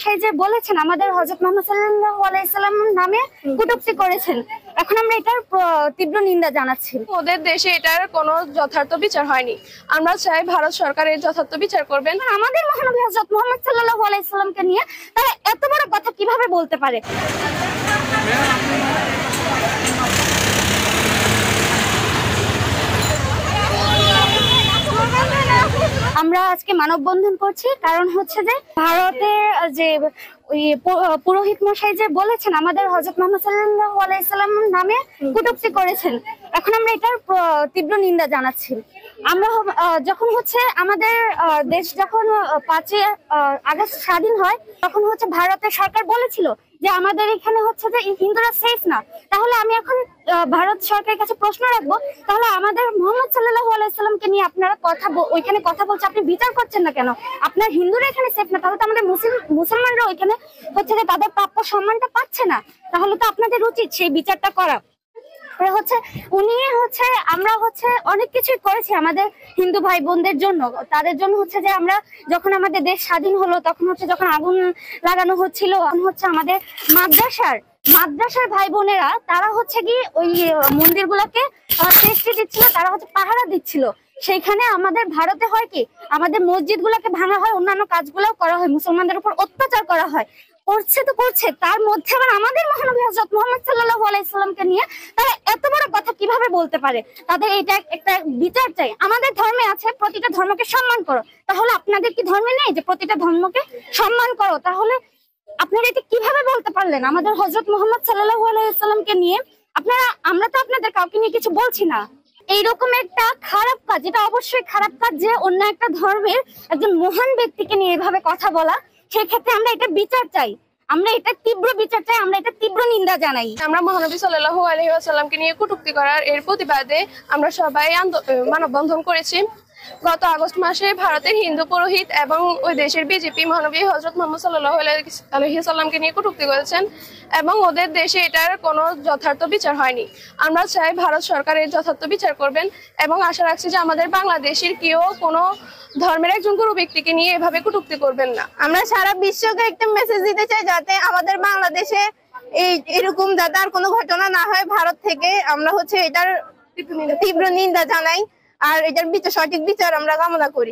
মশাই যে বলেছেন আমাদের হযরত মুহাম্মদ সাল্লাল্লাহু আলাইহি সাল্লাম নামে কটূক্তি করেছেন, এখন আমরা এটার তীব্র নিন্দা জানাচ্ছি। ওদের দেশে এটার কোনো যথার্থ বিচার হয়নি। আমরা চাই ভারত সরকার এর যথার্থ বিচার করবেন। আমাদের মহানবী হযরত মুহাম্মদ সাল্লাল্লাহু আলাইহি সাল্লামকে নিয়ে তারা এত বড় কথা কিভাবে বলতে পারে? আমরা আজকে মানববন্ধন করছি, কারণ হচ্ছে যে ভারতের যে পুরোহিত মশাই যে বলেছেন আমাদের হযরত মুহাম্মদ সাল্লাল্লাহু আলাইহি সাল্লাম নামে কটূক্তি করেছেন, এখন আমরা এটার তীব্র নিন্দা জানাচ্ছি। আমরা যখন হচ্ছে আমাদের দেশ যখন 5ই আগস্ট স্বাধীন হয়, তখন হচ্ছে ভারতের সরকার বলেছিল যে আমাদের এখানে হচ্ছে যে হিন্দুরা সেফ না। তাহলে আমি এখন ভারত সরকারের কাছে প্রশ্ন রাখবো, তাহলে আমাদের মুহাম্মদ সাল্লাল্লাহু আলাইহি সাল্লামকে নিয়ে আপনারা ওইখানে কথা বলছে, আপনি বিচার করছেন না কেন? আপনার হিন্দুরা এখানে সেফ না, তাহলে তো আমাদের মুসলমানরা ওইখানে হচ্ছে যে তাদের প্রাপ্য সম্মানটা পাচ্ছে না। তাহলে তো আপনাদের উচিত সেই বিচারটা করা। হচ্ছে উনি হচ্ছে আমরা হচ্ছে অনেক কিছুই করেছি আমাদের হিন্দু ভাই বোনদের জন্য, তাদের জন্য হচ্ছে যে আমরা যখন আমাদের দেশ স্বাধীন হলো, তখন হচ্ছে যখন আগুন লাগানো হচ্ছিল, হচ্ছে আমাদের মাদ্রাসার ভাই বোনেরা তারা হচ্ছে কি ওই মন্দিরগুলোকে সেফটি দিচ্ছিল, তারা হচ্ছে পাহারা দিচ্ছিল। সেইখানে আমাদের ভারতে হয় কি, আমাদের মসজিদ গুলাকে ভাঙা হয়, অন্যান্য কাজগুলোও করা হয়, মুসলমানদের উপর অত্যাচার করা হয়। করছে তো করছে, তার মধ্যে আবার আমাদের মহানবী হযরত মুহাম্মদ সাল্লাল্লাহু আলাইহি সাল্লামকে নিয়ে তারা এত বড় কথা কিভাবে বলতে পারে? তাদের এটা একটা বিচার চাই। আমাদের ধর্মে আছে প্রতিটা ধর্মকে সম্মান করো, তাহলে আপনাদের কি ধর্মে নেই যে প্রতিটা ধর্মকে সম্মান করো? তাহলে আপনারা এটা কিভাবে বলতে পারলেন আমাদের হযরত মুহাম্মদ সাল্লাল্লাহু আলাইহি সাল্লামকে নিয়ে? আমরা তো আপনাদের কাউকে নিয়ে কিছু বলছি না। এইরকম একটা খারাপ কাজ, এটা অবশ্যই খারাপ কাজ যে অন্য একটা ধর্মের একজন মহান ব্যক্তিকে নিয়ে এভাবে কথা বলা। সেক্ষেত্রে আমরা এটা বিচার চাই, আমরা এটা তীব্র বিচার চাই, আমরা এটা তীব্র নিন্দা জানাই। আমরা মহানবী সাল্লাল্লাহু আলাইহি ওয়াসাল্লামকে নিয়ে কটূক্তি করার এর প্রতিবাদে আমরা সবাই মানববন্ধন করেছি। গত আগস্ট মাসে ভারতের হিন্দু পুরোহিত এবং ওই দেশের বিজেপি মহানবী হযরত মুহাম্মদ সাল্লাল্লাহু আলাইহি সাল্লামকে নিয়ে কটূক্তি করেছেন এবং ওদের দেশে এটার কোনো যথার্থ বিচার হয়নি। আমরা চাই ভারত সরকার এর যথার্থ বিচার করবেন এবং আশা রাখছি যে আমাদের বাংলাদেশের কেউ কোনো ধর্মের একজন গুরু ব্যক্তিকে নিয়ে এভাবে কটূক্তি করবেন না। আমরা সারা বিশ্বকে একটা মেসেজ দিতে চাই, যাতে আমাদের বাংলাদেশে এরকম যাতে আর কোনো ঘটনা না হয় ভারত থেকে। আমরা হচ্ছে এটার তীব্র নিন্দা জানাই, আর এটার সঠিক বিচার আমরা কামনা করি।